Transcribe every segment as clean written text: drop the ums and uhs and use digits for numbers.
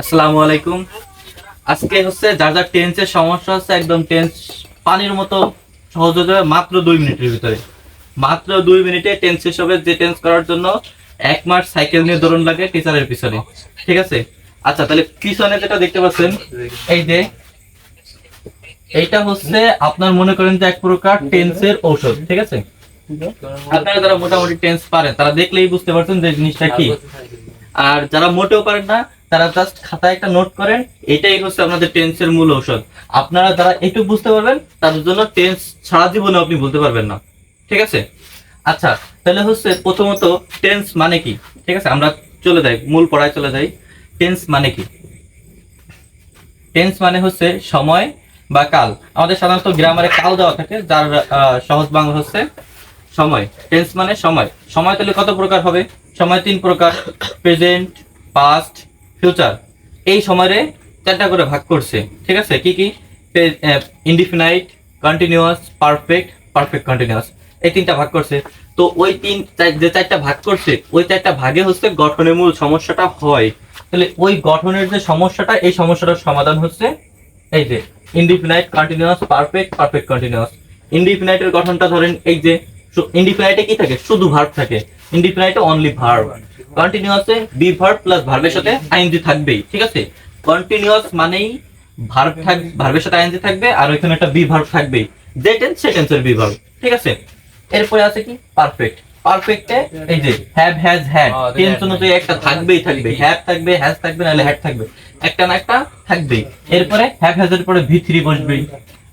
আসসালামু আলাইকুম। আজকে হচ্ছে যার যার টেন্সের সমস্যা হচ্ছে একদম টেন্স পানির মতো সহজ হয়ে যাবে মাত্র 2 মিনিটের ভিতরে। মাত্র 2 মিনিটে টেন্স শেষ হবে, যে টেন্স করার জন্য 1 মাস সাইকেল নিয়ে দৌড়ন লাগে টিচারের পিছনে। ঠিক আছে, আচ্ছা তাহলে পিছনে যেটা দেখতে পাচ্ছেন এই যে এইটা হচ্ছে আপনার মনে করেন যে এক প্রকার টেন্সের ঔষধ। ঠিক আছে, আপনারা যারা মোটামুটি টেন্স পারেন তারা দেখলেই বুঝতে পারছেন যে জিনিসটা কি। আর যারা মোটেও পারেন না তারা জাস্ট খাতায় একটা নোট করেন, এটাই হচ্ছে আপনাদের টেন্সের মূল ঔষধ। আপনারা যারা এইটুকু বুঝতে পারবেন তাদের জন্য টেন্স সারা জীবনে আপনি বলতে পারবেন না। ঠিক আছে, আচ্ছা তাহলে হচ্ছে প্রথমত টেন্স মানে কি। ঠিক আছে, আমরা চলে যাই মূল পড়ায় চলে যাই। টেন্স মানে কি? টেন্স মানে হচ্ছে সময় বা কাল। আমাদের সাধারণত গ্রামারে কাল দেওয়া থাকে, যার সহজ বাংলা হচ্ছে সময়। টেন্স মানে সময়। সময় তাহলে কত প্রকার হবে? সময় 3 প্রকার: প্রেজেন্ট, পাস্ট, ফিউচার। এই সময়ে 4টা করে ভাগ করছে। ঠিক আছে, কি কি? Indefinite, continuous, perfect, perfect continuous, এই 3টা ভাগ করছে। তো ওই যে 4টা ভাগ করছে ওই 4টা ভাগে হচ্ছে গঠনের মূল সমস্যাটা হয়। তাহলে ওই গঠনের যে সমস্যাটা, এই সমস্যাটার সমাধান হচ্ছে এই যে indefinite, continuous, perfect, perfect continuous. ইনডিফিনাইটের গঠনটা ধরেন এই যে ইনডিফিনাইটে কি থাকে? শুধু ভার্ব থাকে। ইনডিফিনাইটে অনলি ভার্ব। কন্টিনিউয়াসে বি ভার্ব প্লাস ভার্বের সাথে আইএনজি থাকবেই। ঠিক আছে, কন্টিনিউয়াস মানেই ভার্বের সাথে আইএনজি থাকবে আর ওইখানে একটা বি ভার্ব থাকবেই, যে টেন্স সে টেন্সের বি ভার্ব। ঠিক আছে, এরপরে আছে কি? পারফেক্ট। পারফেক্টে এই যে হ্যাভ, হ্যাজ, হ্যাড, টেন্স অনুযায়ী একটা থাকবেই থাকবে। হ্যাভ থাকবে, হ্যাজ থাকবে, নাহলে হ্যাড থাকবে, একটা না একটা থাকবেই। এরপরে হ্যাভ হ্যাজ এর পরে ভি থ্রি বসবেই।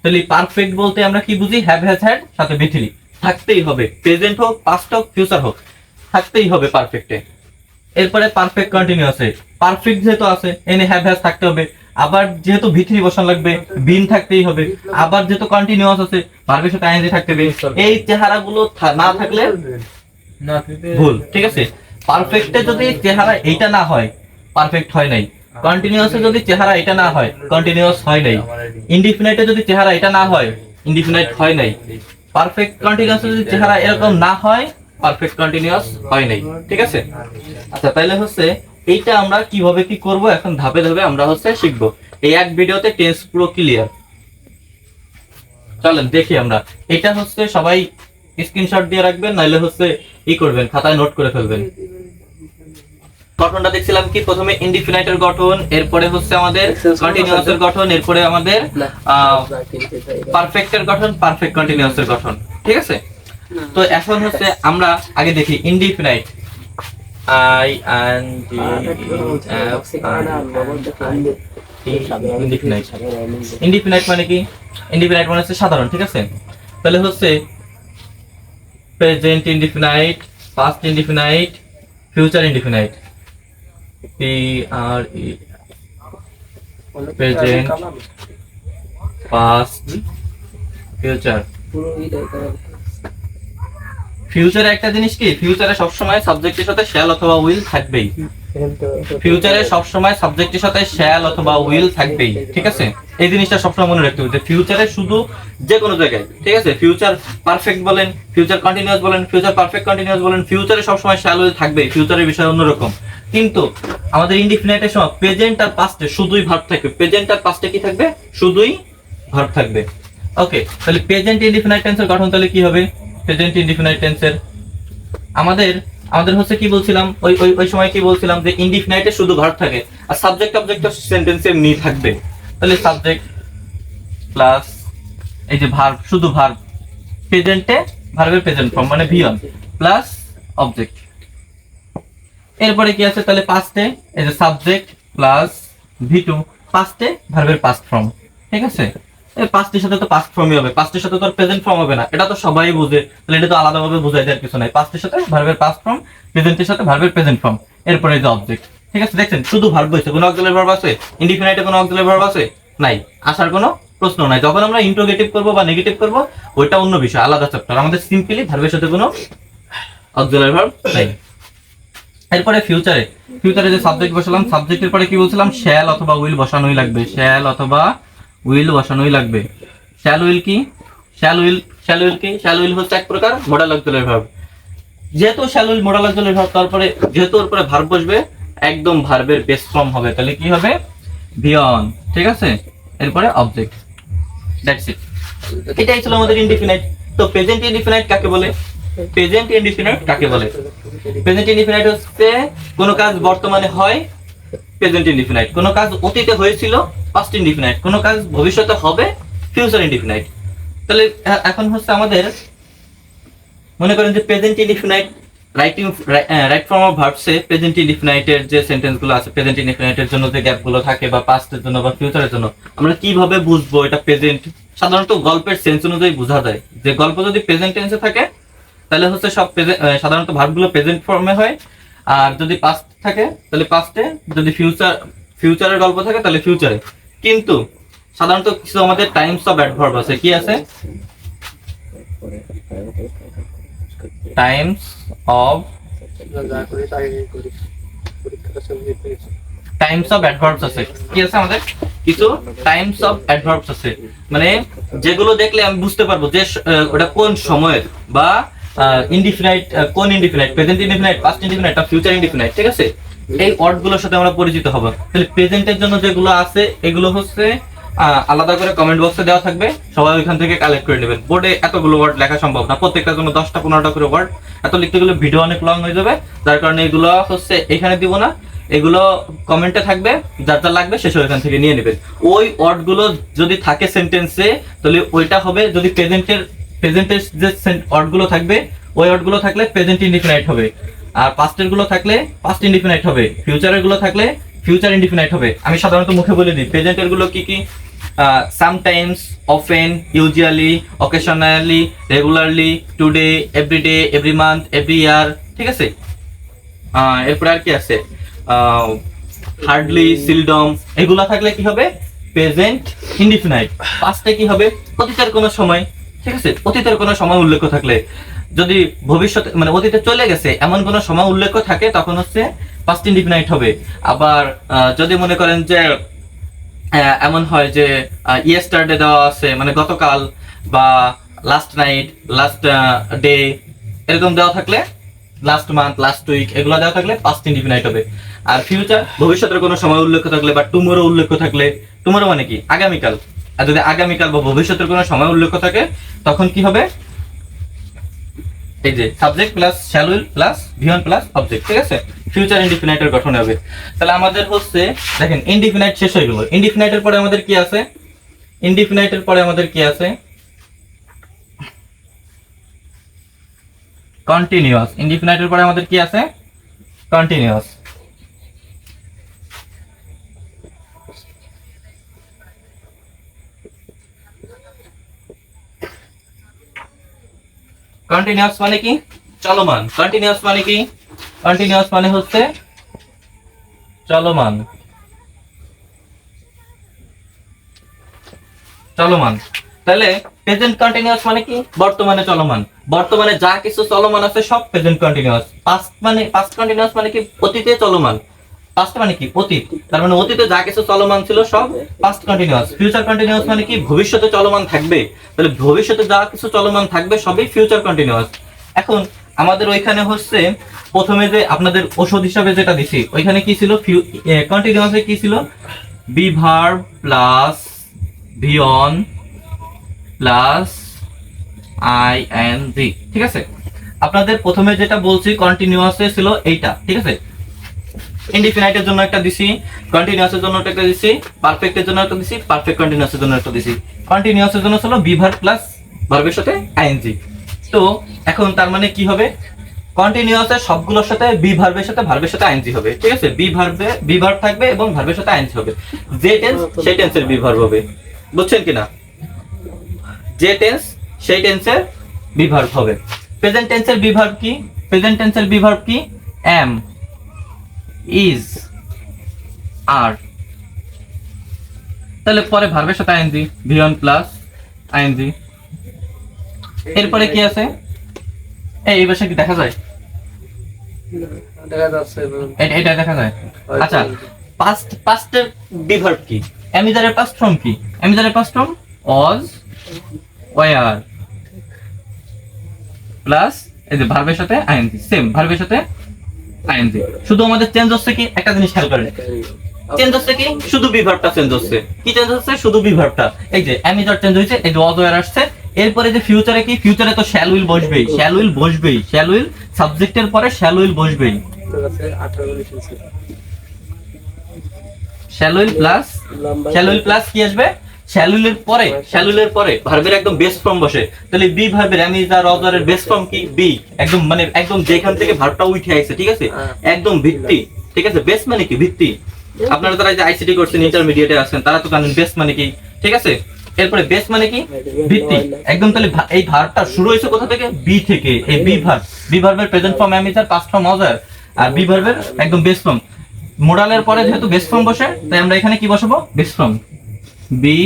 তাহলে পারফেক্ট বলতে আমরা কি বুঝি? হ্যাভ হ্যাজ হ্যাড সাথে ভি থ্রি থাকতেই হবে, প্রেজেন্ট হোক, পাস্ট হোক, ফিউচার হোক, থাকতেই হবে পারফেক্টে। এরপরে পারফেক্ট কন্টিনিউয়াসে পারফেক্ট যেহেতু আছে এনে হ্যাভ হ্যাজ থাকতে হবে, আবার যেহেতু ভিতরি বসান লাগবে বিন থাকতেই হবে, আবার যেহেতু কন্টিনিউয়াস আছে ভার্বের সাথে আইএনজি থাকতে হবে। এই চেহারাগুলো না থাকলে ভুল। ঠিক আছে, পারফেক্টে যদি চেহারা এইটা না হয় পারফেক্ট হয় নাই। কন্টিনিউয়াসে যদি চেহারা এটা না হয় কন্টিনিউয়াস হয় নাই। ইনডিফিনাইটে যদি চেহারা এটা না হয় ইনডিফিনাইট হয় নাই। পারফেক্ট কন্টিনিউয়াসে যদি চেহারা এরকম না হয় পারফেক্ট কন্টিনিউয়াস হয় নাই। ঠিক আছে, আচ্ছা তাহলে হচ্ছে এইটা আমরা কিভাবে কি করব এখন ধাপে ধাপে আমরা হচ্ছে শিখবো। এই এক ভিডিওতে টেন্স পুরো ক্লিয়ার। চলেন দেখি আমরা। এটা হচ্ছে সবাই স্ক্রিনশট দিয়ে রাখবেন, নাইলে হচ্ছে ই করবেন, খাতায় নোট করে ফেলবেন। গঠনটা দেখছিলাম কি? প্রথমে ইনডিফিনাইটের গঠন, এরপরে হচ্ছে আমাদের কন্টিনিউয়াসের গঠন, এরপরে আমাদের পারফেক্টের গঠন, পারফেক্ট কন্টিনিউয়াসের গঠন। ঠিক আছে, তো এখন হচ্ছে আমরা আগে দেখি indefinite. I N D F indefinite. Indefinite মানে কি? ইনডিফিনাইট মানে হচ্ছে সাধারণ। ঠিক আছে, তাহলে হচ্ছে present indefinite, past indefinite, future indefinite. P R E, present, past, future. ফিউচারে একটা জিনিস কি, ফিউচারে সবসময় সাবজেক্টের সাথে শ্যাল অথবা উইল থাকবেই। ফিউচারে সবসময় সাবজেক্টের সাথে শ্যাল অথবা উইল থাকবেই। ঠিক আছে, এই জিনিসটা সবসময় মনে রাখতে হবে যে ফিউচারে শুধু যে কোনো জায়গায়, ঠিক আছে, ফিউচার পারফেক্ট বলেন, ফিউচার কন্টিনিউয়াস বলেন, ফিউচার পারফেক্ট কন্টিনিউয়াস বলেন, ফিউচারে সবসময় শ্যাল উইল থাকবেই। ফিউচারের বিষয় অন্যরকম। কিন্তু আমাদের ইনডিফিনাইটের সময় প্রেজেন্ট আর পাস্টে শুধুই ভার্ব থাকবে। প্রেজেন্ট আর পাস্টে কি থাকবে? শুধুই ভার্ব থাকবে। ওকে, তাহলে প্রেজেন্ট ইনডিফিনাইট টেন্সের গঠন তাহলে কি হবে? প্রেজেন্ট ইনডিফিনাইট টেন্সের আমাদের হচ্ছে কি বলছিলাম, ওই ওই ওই সময় কি বলছিলাম যে ইনডিফিনাইটে শুধু ভার্ব থাকে আর সাবজেক্ট অবজেক্ট সেন্টেন্সে এমনি থাকবে। তাহলে সাবজেক্ট প্লাস এই যে ভার্ব, শুধু ভার্ব, প্রেজেন্টে ভার্বের প্রেজেন্ট ফর্ম মানে ভি1 প্লাস অবজেক্ট। এরপরে কি আছে? তাহলে পাস্টে এই যে সাবজেক্ট প্লাস ভি2, পাস্টে ভার্বের পাস্ট ফর্ম। ঠিক আছে, পাস্টের সাথে তো পাস্ট ফর্মই হবে, পাস্টের সাথে তো প্রেজেন্ট ফর্ম হবে না, এটা তো সবাই বুঝে। তাহলে এটা তো আলাদাভাবে বোঝাই দেওয়ার কিছু নাই। পাস্টের সাথে ভার্বের পাস্ট ফর্ম, প্রেজেন্টের সাথে ভার্বের প্রেজেন্ট ফর্ম, এরপরে যে অবজেক্ট। ঠিক আছে, দেখছেন শুধু ভার্ব হয়েছে, কোনো অক্সিলারি ভার্ব আছে? ইনডিফিনাইটে কোনো অক্সিলারি ভার্ব আছে? নাই, আসার কোনো প্রশ্ন নাই। যখন আমরা ইন্ট্রোগেটিভ করব বা নেগেটিভ করব ওইটা অন্য বিষয়, আলাদা চ্যাপ্টার। আমাদের সিম্পলি ভার্বের সাথে কোনো অক্সিলারি ভার্ব নাই। এরপরে ফিউচারে যে সাবজেক্ট বসালাম, সাবজেক্টের পরে কি বলছিলাম? শ্যাল অথবা উইল বসানোই লাগবে। শ্যাল অথবা উইল বসানোই লাগবে। শ্যাল উইল কি? শ্যাল উইল হচ্ছে এক প্রকার মডাল অক্সিলারি ভার্ব। যেহেতু shall will modal auxiliary verb, তারপরে যেহেতু ওর পরে ভার্ব বসবে একদম ভার্বের বেস ফর্ম হবে, তাহলে কি হবে বিয়ন, ঠিক আছে, এরপরে অবজেক্ট, দ্যাটস ইট। এটাই ছিল আমাদের ইনডিফিনাইট। তো প্রেজেন্ট ইনডিফিনাইট কাকে বলে? প্রেজেন্ট ইনডিফিনাইট কাকে বলে? প্রেজেন্ট ইনডিফিনাইট হচ্ছে কোন কাজ বর্তমানে হয়, প্রেজেন্ট ইনডিফিনাইট। কোন কাজ অতীতে হয়েছিল, পাস্ট ইনডিফিনাইট। কোন কাজ ভবিষ্যতে হবে, ফিউচার ইনডিফিনাইট। তাহলে এখন হচ্ছে আমাদের মনে করেন যে present indefinite right form of ভার্বসে প্রেজেন্ট ইনডিফিনাইটের যে সেন্টেন্সগুলো আছে, প্রেজেন্ট ইনডিফিনাইটের জন্য যে গ্যাপগুলো থাকে বা পাস্টের জন্য বা ফিউচারের জন্য, আমরা কিভাবে বুঝবো এটা প্রেজেন্ট? সাধারণত গল্পের সেন্স অনুযায়ী বোঝা যায়। যে গল্প যদি প্রেজেন্ট টেন্সে থাকে তাহলে হচ্ছে সব সাধারণত ভার্বগুলো প্রেজেন্ট ফর্মে হয়, আর যদি পাস্ট থাকে তাহলে পাস্টে, যদি ফিউচারের গল্প থাকে তাহলে ফিউচারে। কিন্তু সাধারণত কিছু আমাদের টাইমস অফ অ্যাডভার্ব আছে। কি আছে? টাইমস অফ অ্যাডভার্বস আছে। কি আছে আমাদের? কিছু টাইমস অফ অ্যাডভার্বস আছে, মানে যেগুলো দেখলে আমি বুঝতে পারবো যে ওটা কোন সময়ের, বা ইনডিফিনাইট, কোন indefinite, present indefinite, past indefinite, বা ফিউচার ইনডিফিনাইট, ঠিক আছে? এই ওয়ার্ডগুলোর সাথে আমরা পরিচিত হব। তাহলে প্রেজেন্টের জন্য যেগুলো আছে এগুলো হচ্ছে আলাদা করে কমেন্ট বক্সে দেওয়া থাকবে, সবাই ওইখান থেকে কালেক্ট করে নেবেন। বোর্ডে এতগুলো ওয়ার্ড লেখা সম্ভব না, প্রত্যেকটার জন্য 10টা 15টা করে ওয়ার্ড, এত লিখতে গেলে ভিডিও অনেক লং হয়ে যাবে। যার কারণে এগুলো হচ্ছে এখানে দিব না, এগুলো কমেন্টে থাকবে, যার যা লাগবে সে ওইখান থেকে নিয়ে নেবেন। ওই ওয়ার্ডগুলো যদি থাকে সেন্টেন্সে তাহলে ওইটা হবে, যদি প্রেজেন্টের যে ওয়ার্ডগুলো থাকবে ওই ওয়ার্ডগুলো থাকলে প্রেজেন্ট ইনডিফিনাইট হবে, আর পাস্টের গুলো থাকলে পাস্ট ইনডিফিনাইট হবে, ফিউচারের গুলো থাকলে ফিউচার ইনডিফিনাইট হবে। আমি সাধারণত মুখে বলে দিই প্রেজেন্টের গুলো কি কি: sometimes, often, usually, occasionally, regularly, today, everyday, every month, every year, ঠিক আছে? এরপরে আর কি আছে? হার্ডলি, সিলডম, এগুলা থাকলে কি হবে? Present indefinite. পাস্টে কি হবে? অতীতের কোনো সময়, ঠিক আছে? অতীতের কোনো সময় উল্লেখ থাকলে, যদি ভবিষ্যতে মানে অতীতে চলে গেছে এমন কোনো সময় উল্লেখ থাকে তখন হচ্ছে পাস্ট ইনডিফিনাইট হবে। আবার যদি মনে করেন যে এমন হয় যে ইয়েস্টারডে দেওয়া আছে, মানে গতকাল, বা লাস্ট নাইট, লাস্ট ডে, এরকম দেওয়া থাকলে, লাস্ট মান্থ, লাস্ট উইক, এগুলো দেওয়া থাকলে পাস্ট ইনডিফিনাইট হবে। আর ফিউচার, ভবিষ্যতের কোনো সময় উল্লেখ থাকলে বা টুমোরো উল্লেখ থাকলে, টুমোরো মানে কি? আগামীকাল। আর যদি আগামীকাল বা ভবিষ্যতের কোনো সময় উল্লেখ থাকে তখন কি হবে? এই যে subject plus shall will plus ভিওন plus object, ঠিক আছে? ফিউচার ইনডিফিনাইটের গঠন হবে। তাহলে আমাদের হচ্ছে দেখেন ইনডিফিনাইট শেষ হয়ে গেল। ইনডিফিনাইটের পরে আমাদের কি আছে? ইনডিফিনাইটের পরে আমাদের কি আছে? কন্টিনিউয়াস। ইনডিফিনাইটের পরে আমাদের কি আছে? কন্টিনিউয়াস। কন্টিনিউয়াস মানে কি? চলমান। কন্টিনিউয়াস মানে কি? কন্টিনিউয়াস মানে হচ্ছে চলমান। চলমান। তাহলে প্রেজেন্ট কন্টিনিউয়াস মানে কি? বর্তমানে চলমান। বর্তমানে যা কিছু চলমান আছে সব প্রেজেন্ট কন্টিনিউয়াস। পাস্ট কন্টিনিউয়াস মানে কি? অতীতে চলমান। পাস্ট মানে কি? অতীত। তার মানে অতীতে যা কিছু চলমান ছিল সব পাস্ট কন্টিনিউয়াস। ফিউচার কন্টিনিউয়াস মানে কি? ভবিষ্যতে চলমান থাকবে। তাহলে ভবিষ্যতে যা কিছু চলমান থাকবে সবই ফিউচার কন্টিনিউয়াস। এখন আমাদের ওইখানে হচ্ছে প্রথমে যে আপনাদের ওষুধ হিসাবে যেটা দিছি ওইখানে কি ছিল? কন্টিনিউয়াসে কি ছিল? B verb plus V one plus ING, ঠিক আছে? আপনাদের প্রথমে যেটা বলছি কন্টিনিউয়াসে ছিল এইটা, ঠিক আছে? ইনডিফিনাইটের জন্য একটা দিছি, কন্টিনিউয়াসের জন্য একটা দিছি, পারফেক্টের জন্য একটা দিছি, পারফেক্ট কন্টিনিউয়াসের জন্য একটা দিছি। কন্টিনিউয়াসের জন্য ছিল বি ভার্ব প্লাস ভার্বের সাথে আইএনজি। তো এখন তার মানে কি হবে? কন্টিনিউয়াসের সবগুলোর সাথে বি ভার্বের সাথে ভার্বের সাথে আইএনজি হবে, ঠিক আছে? বি ভার্ব থাকবে এবং ভার্বের সাথে আইএনজি হবে। যে টেন্স সেই টেন্সের বি ভার্ব হবে, বুঝছেন কিনা? যে টেন্স সেই টেন্সের বি ভার্ব হবে। প্রেজেন্ট টেন্সের বি ভার্ব কি? প্রেজেন্ট টেন্সের বি ভার্ব কি? Am, is, are. তাহলে পরে ভার্বের সাথে ING, V one plus ING. এরপরে কি আছে? এই ভাষা কি দেখা যায়? দেখা যাচ্ছে এটা দেখা যায়। আচ্ছা, পাস্টের বি ভার্ব কি? অ্যামিজারের পাস্ট ফর্ম কি? অ্যামিজারের past form was, were plus এই যে ভার্বের সাথে আইএনজি, সেম ভার্বের সাথে আইএনজি। শুধু আমাদের চেঞ্জ হচ্ছে কি একটা জিনিস খেয়াল করেন, চেঞ্জ হচ্ছে কি শুধু বিভার্বটা চেঞ্জ হচ্ছে। কি চেঞ্জ হচ্ছে? শুধু বিভার্বটা। এই যে অ্যামিজার চেঞ্জ হয়েছে, এই যে ওয়াজ ওয়্যার আসছে। এরপরে যে ফিউচারে কি, ফিউচারে তো শ্যাল উইল বসবেই, শ্যাল উইল বসবেই, শ্যাল উইল সাবজেক্টের পরে শ্যাল উইল বসবেই। Shall will plus, shall will plus কি আসবে? শ্যাল উইলের পরে, শ্যাল উইলের পরে ভার্বের একদম বেস ফর্ম বসে। তাহলে বি ভার্বের অ্যামিজার ওয়াজ ওয়্যারের বেস ফর্ম কি? বি। একদম মানে একদম যেখান থেকে ভার্বটা উঠে আইছে, ঠিক আছে, একদম ভিত্তি, ঠিক আছে। বেস মানে কি? ভিত্তি। আপনারা যারা যে আইসিটি করছেন, ইন্টারমিডিয়েটে আছেন, তারা তো জানেন বেস মানে কি, ঠিক আছে। এরপরে বেস মানে কি? ভিত্তি। একদম তাহলে এই ভার্বটা শুরু হয়েছে কোথা থেকে? বি থেকে। এই বি ভার্ব, বি ভার্বের present form am is are, past form was were, আর বি ভার্বের একদম বেস ফর্ম। মোডালের পরে যেহেতু বেস ফর্ম বসে, তাই আমরা এখানে কি বসাবো? Base form B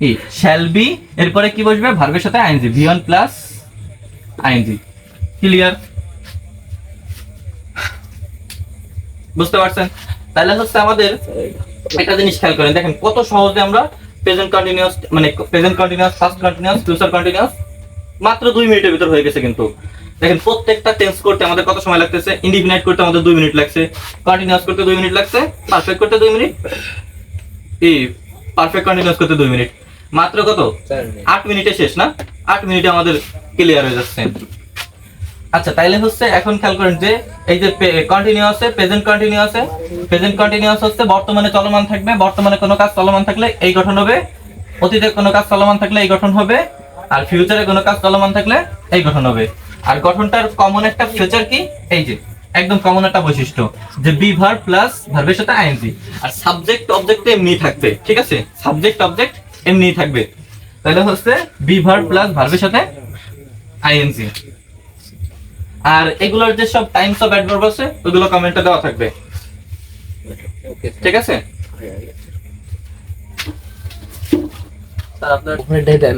E shall be. এরপরে কি বসবে? ভার্বের সাথে ING, V one plus ING. Clear? বুঝতে পারছেন? তাহলে হচ্ছে আমাদের একটা জিনিস খেয়াল করেন, দেখেন কত সহজে আমরা প্রেজেন্ট কন্টিনিউয়াস, মানে present continuous, past continuous, future continuous মাত্র 2 মিনিটের ভিতর হয়ে গেছে। কিন্তু দেখেন প্রত্যেকটা টেন্স করতে আমাদের কত সময় লাগতেছে? ইনডিফিনাইট করতে আমাদের 2 মিনিট লাগছে, কন্টিনিউয়াস করতে 2 মিনিট লাগছে, পারফেক্ট করতে 2 মিনিট, এই পারফেক্ট কন্টিনিউয়াস করতে 2 মিনিট। মাত্র কত? 8 মিনিটে শেষ না? 8 মিনিটে আমাদের ক্লিয়ার হয়ে যাচ্ছে। আচ্ছা, তাইলে হচ্ছে এখন খেয়াল করেন যে এই যে কন্টিনিউয়াসে, প্রেজেন্ট কন্টিনিউয়াসে, প্রেজেন্ট কন্টিনিউয়াস হচ্ছে বর্তমানে চলমান থাকবে, বর্তমানে কোনো কাজ চলমান থাকলে এই গঠন হবে, অতীতে কোনো কাজ চলমান থাকলে এই গঠন হবে, আর ফিউচারে কোনো কাজ চলমান থাকলে এই গঠন হবে। আর গঠনটার কমন একটা ফিচার কি? এই যে একদম কমন একটা বৈশিষ্ট্য যে বি ভার্ব প্লাস ভার্বের সাথে আইএনজি, আর সাবজেক্ট অবজেক্ট এমনি থাকবে, ঠিক আছে, সাবজেক্ট অবজেক্ট এমনি থাকবে। তাহলে হচ্ছে বি ভার্ব প্লাস ভার্বের সাথে আইএনজি। আর এগুলোর যে সব টাইমস অফ অ্যাডভার্ব আছে ওগুলো কমেন্টে দেওয়া থাকবে, ঠিক আছে। স্যার আপনার কমেন্টে দেন।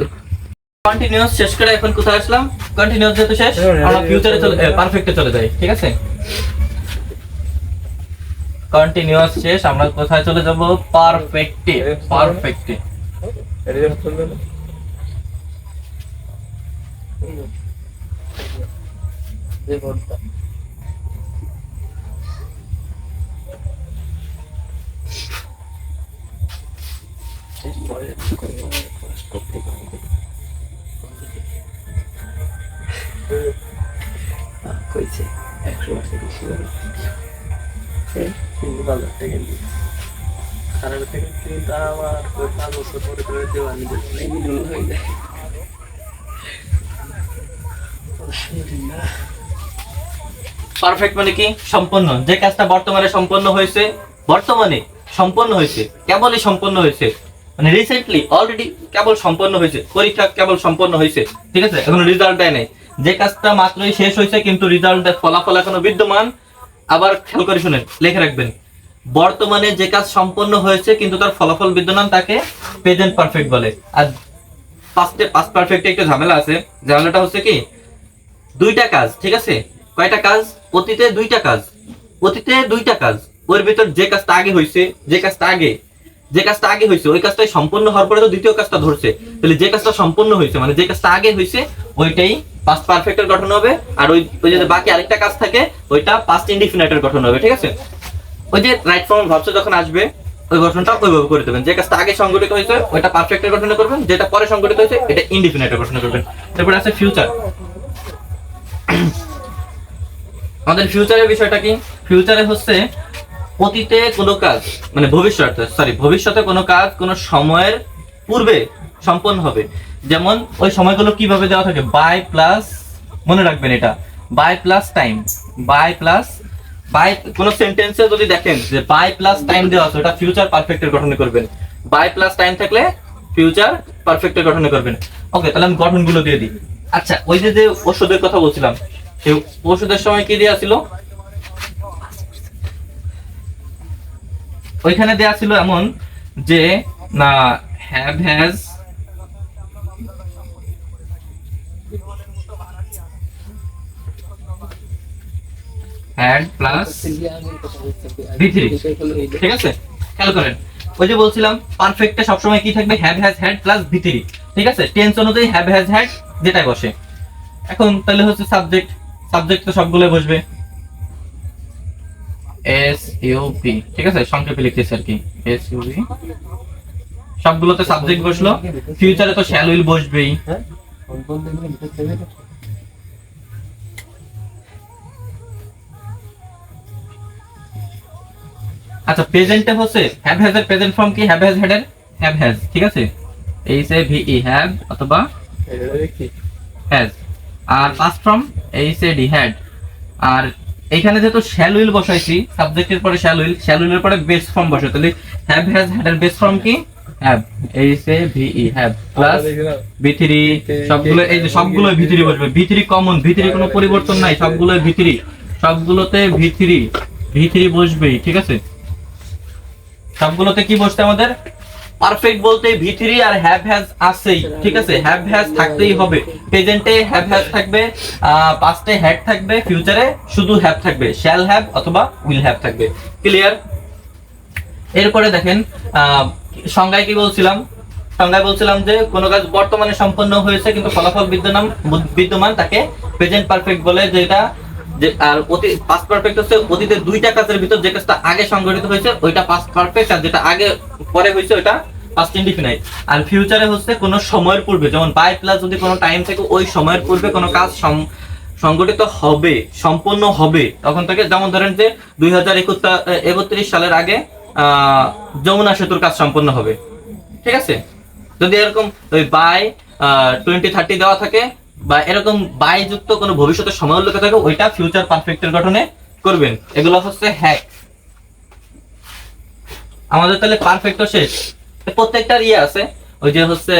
কন্টিনিউয়াস শেষ করে এখন কোথায় আসলাম? কন্টিনিউয়াস যেহেতু শেষ, আমরা ফিউচারে চলে, পারফেক্টে চলে যাই, ঠিক আছে। কন্টিনিউয়াস শেষ, আমরা কোথায় চলে যাব? পারফেক্টে। পারফেক্টে কইছে 100% বেশি করে কিন্তু ভালো থেকে খারাপ থেকে কিন্তু আবার 5 বছর পরে করে দেওয়া নিবে মিডল হয়ে যায়। পারফেক্ট মানে কি? সম্পন্ন। যে কাজটা বর্তমানে সম্পন্ন হয়েছে, বর্তমানে সম্পন্ন হয়েছে, কেবলই সম্পন্ন হয়েছে, মানে রিসেন্টলি অলরেডি কেবল সম্পন্ন হয়েছে, পরীক্ষা কেবল সম্পন্ন হয়েছে, ঠিক আছে, এখনো রেজাল্ট দেয় নাই। যে কাজটা মাত্রই শেষ হয়েছে কিন্তু রেজাল্ট, ফলাফল এখনো বিদ্যমান। আবার খেয়াল করে শুনেন, লিখে রাখবেন, বর্তমানে যে কাজ সম্পন্ন হয়েছে কিন্তু তার ফলাফল বিদ্যমান, তাকে প্রেজেন্ট পারফেক্ট বলে। আর পাস্ট পারফেক্টে একটা ঝামেলা আছে। ঝামেলাটা হচ্ছে কি, দুইটা কাজ, ঠিক আছে, কয়টা কাজ? অতীতে দুইটা কাজ, অতীতে দুইটা কাজ, ওর ভিতর যে কাজটা আগে হয়েছে, যে কাজটা আগে হয়েছে ওই কাজটাই সম্পন্ন হওয়ার পরে তো দ্বিতীয় কাজটা ধরছে। তাহলে যে কাজটা সম্পন্ন হয়েছে মানে যে কাজটা আগে হয়েছে ওইটাই পাস্ট পারফেক্টের গঠন হবে, আর ওই যে বাকি আরেকটা কাজ থাকে ওইটা পাস্ট ইনডিফিনিটের গঠন হবে, ঠিক আছে। ওই যে রাইট ফর্ম ভার্বস যখন আসবে ওই গঠনটা ওইভাবে করে দেবেন। যে কাজটা আগে সংগঠিত হয়েছে ওইটা পারফেক্টের গঠনে করবেন, যেটা পরে সংগঠিত হয়েছে এটা ইনডিফিনিটের গঠনে করবেন। তারপরে আছে ফিউচার। আমাদের ফিউচারের বিষয়টা কি? ফিউচারে হচ্ছে অতীতে কোনো কাজ, মানে ভবিষ্যতে কোনো কাজ কোনো সময়ের পূর্বে সম্পন্ন হবে। যেমন ওই সময়গুলো কিভাবে দেওয়া থাকে? বাই প্লাস, মনে রাখবেন এটা, বাই প্লাস টাইম, বাই কোন সেন্টেন্সে যদি দেখেন যে বাই প্লাস টাইম দেওয়া আছে ওটা ফিউচার পারফেক্টের গঠনে করবেন। বাই প্লাস টাইম থাকলে ফিউচার পারফেক্টের গঠনে করবেন। ওকে, তাহলে আমি গঠনগুলো দিয়ে দিই। আচ্ছা, ওই যে ওষুধের কথা বলছিলাম, সেই ওষুধের সময় কি দেওয়া ছিল? ওইখানে দেয়া ছিল এমন যে না, have has had plus V3, ঠিক আছে। খেয়াল করেন, ওই যে বলছিলাম পারফেক্টে সবসময় কি থাকবে? Have has had plus V3, ঠিক আছে। টেন্স অনুযায়ী হ্যাভ হ্যাজ হ্যাড যেটাই বসে। এখন তাহলে হচ্ছে সাবজেক্ট তো সবগুলো বসবে, SUV, ঠিক আছে, সংক্ষেপে লিখতেছি আর কি, SUV। সবগুলোতে সাবজেক্ট বসলো, ফিউচারে তো শ্যাল উইল বসবেই। আচ্ছা, প্রেজেন্টে হচ্ছে হ্যাভ হ্যাজ এর প্রেজেন্ট ফর্ম কি? হ্যাভ হ্যাজ হ্যাড এর হ্যাভ হ্যাজ, ঠিক আছে, HAVE হ্যাভ অথবা হ্যাজ। আর পাস্ট ফর্ম HAD হ্যাড। আর এখানে যেহেতু শ্যাল উইল বসাইছি, সাবজেক্টের পরে শ্যাল উইলের পরে বেস ফর্ম বসে, তাহলে হ্যাভ হ্যাজ হ্যাড এর বেস ফর্ম কি? Have, HAVE have plus V3। সবগুলো এই যে সবগুলো V3 বসবে, V3 কমন, V3 কোনো পরিবর্তন নাই, সবগুলো V3, সবগুলোতে V3 বসবেই, ঠিক আছে। সবগুলোতে কি বসতে আমাদের? পারফেক্ট বলতে V3 আর হ্যাভ হ্যাজ আছেই, ঠিক আছে, হ্যাভ হ্যাজ থাকতেই হবে। প্রেজেন্টে হ্যাভ হ্যাজ থাকবে, পাস্টে হ্যাড থাকবে, ফিউচারে শুধু হ্যাভ থাকবে, শ্যাল হ্যাভ অথবা উইল হ্যাভ থাকবে। ক্লিয়ার? এরপরে দেখেন সংজ্ঞায় কি বলছিলাম? সংজ্ঞায় বলছিলাম যে কোনো কাজ বর্তমানে সম্পন্ন হয়েছে কিন্তু ফলাফল বিদ্যমান তাকে প্রেজেন্ট পারফেক্ট বলে। যেটা যে আর পাস্ট পারফেক্ট হচ্ছে অতীতের দুইটা কাজের ভিতর যে কাজটা আগে সংঘটিত হয়েছে ওইটা পাস্ট পারফেক্ট, আর যেটা আগে পরে হয়েছে ওইটা পাস্ট ইনডিফিনাইট। আর ফিউচারে হচ্ছে কোনো সময়ের পূর্বে, যেমন বাই প্লাস যদি কোনো টাইম থাকে ওই সময়ের পূর্বে কোনো কাজ সংগঠিত হবে, সম্পন্ন হবে, তখন থেকে, যেমন ধরেন যে 2031 সালের আগে যমুনা সেতুর কাজ সম্পন্ন হবে, ঠিক আছে। যদি এরকম ওই বাই 2030 দেওয়া থাকে বা এরকম বাই যুক্ত কোনো ভবিষ্যতের সময় উল্লেখ থাকে, ওইটা ফিউচার পারফেক্টের গঠনে করবেন। এগুলো হচ্ছে হ্যাক। আমাদের তাহলে পারফেক্ট শেষ। প্রত্যেকটার ইয়ে আছে, ওই যে হচ্ছে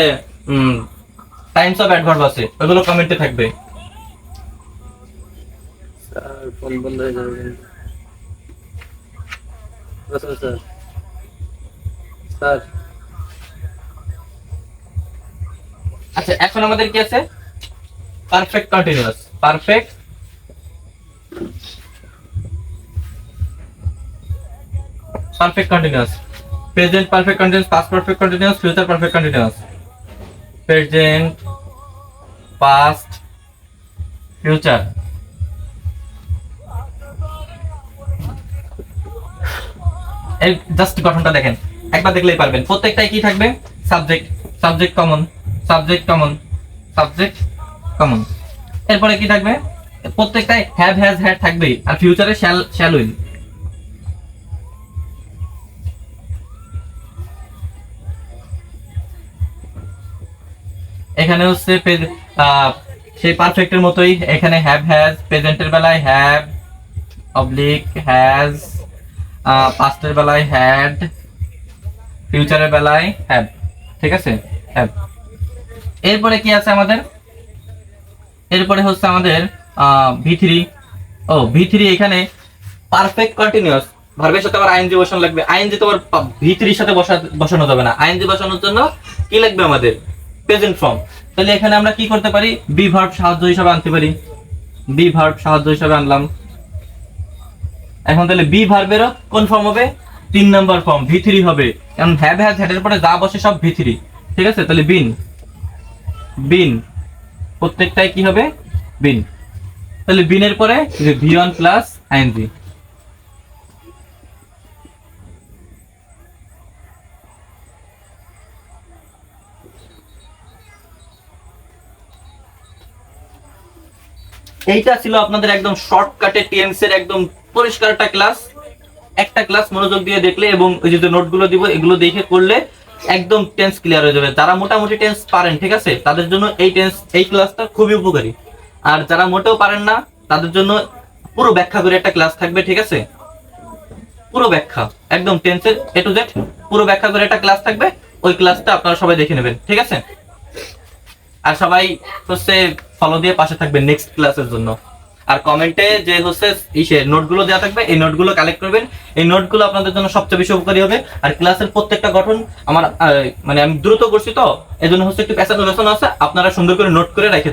টাইমস অফ অ্যাডভার্ব আছে, ওইগুলো কমেন্টে থাকবে। স্যার ফোন বন্ধ হয়ে যাবে। স্যার স্যার আচ্ছা, এখন আমাদের কি আছে? Perfect continuous, perfect continuous, present perfect continuous, past perfect continuous, future perfect continuous. Present, past, future. এই জাস্ট গঠনটা দেখেন, একবার দেখলেই পারবেন। প্রত্যেকটাই কি থাকবে? Subject, subject common, subject common, subject common. এরপরে কি থাকবে? প্রত্যেকটাই হ্যাভ হ্যাজ হ্যাড থাকবেই, আর ফিউচারে শ্যাল উইল। এখানে হচ্ছে সেই পারফেক্টের মতোই এখানে হ্যাভ হ্যাজ, প্রেজেন্টের বেলায় হ্যাভ অবলিক হ্যাজ, পাস্টের বেলায় হ্যাড, ফিউচারের বেলায় হ্যাভ, ঠিক আছে, হ্যাভ। এরপরে কি আছে আমাদের? এরপরে হচ্ছে আমাদের V3। V3 এখানে পারফেক্ট কন্টিনিউয়াস, ভার্বের সাথে আবার আইএনজি বসানো লাগবে। আইএনজি তো আবার V3 এর সাথে বসানো যাবে না। আইএনজি বসানোর জন্য কি লাগবে আমাদের? Present form. তাহলে এখানে আমরা কি করতে পারি? বি ভার্ব সাহায্য হিসেবে আনতে পারি, বি ভার্ব সাহায্য হিসেবে আনলাম। এখন তাহলে বি ভার্বেরও কোন ফর্ম হবে? 3 নাম্বার ফর্ম, V3 হবে, কারণ হ্যাভ হ্যাজ হ্যাড এর পরে যা বসে সব V3, ঠিক আছে। তাহলে বিন, প্রত্যেকটাই কি হবে? বিন। তাহলে বিনের পরে V1 প্লাস আইএনজি। এইটা ছিল আপনাদের একদম শর্টকাটে টেন্স এর একদম পরিষ্কার একটা ক্লাস মনোযোগ দিয়ে দেখলে এবং ওই যে নোটগুলো দিব এগুলো দেখে করলে একদম টেন্স ক্লিয়ার হয়ে যাবে। যারা মোটামুটি টেন্স পারেন, ঠিক আছে, তাদের জন্য এই ক্লাসটা খুবই উপকারী। আর যারা মোটেও পারেন না তাদের জন্য পুরো ব্যাখ্যা করে একটা ক্লাস থাকবে, ঠিক আছে, পুরো ব্যাখ্যা একদম টেন্সের A to Z পুরো ব্যাখ্যা করে একটা ক্লাস থাকবে। ওই ক্লাসটা আপনারা সবাই দেখে নেবেন, ঠিক আছে। আর সবাই হচ্ছে ফলো দিয়ে পাশে থাকবেন নেক্সট ক্লাসের জন্য। আর কমেন্টে যে হচ্ছে নোটগুলো দেওয়া থাকবে, এই নোটগুলো কালেক্ট করবেন। এই নোটগুলো আপনাদের জন্য সবচেয়ে বেশি উপকারী হবে। আর ক্লাসের প্রত্যেকটা গঠন আমার মানে আমি দ্রুত করছি তো, এই জন্য হচ্ছে একটু পেছানো আছে, আপনারা সুন্দর করে নোট করে রেখে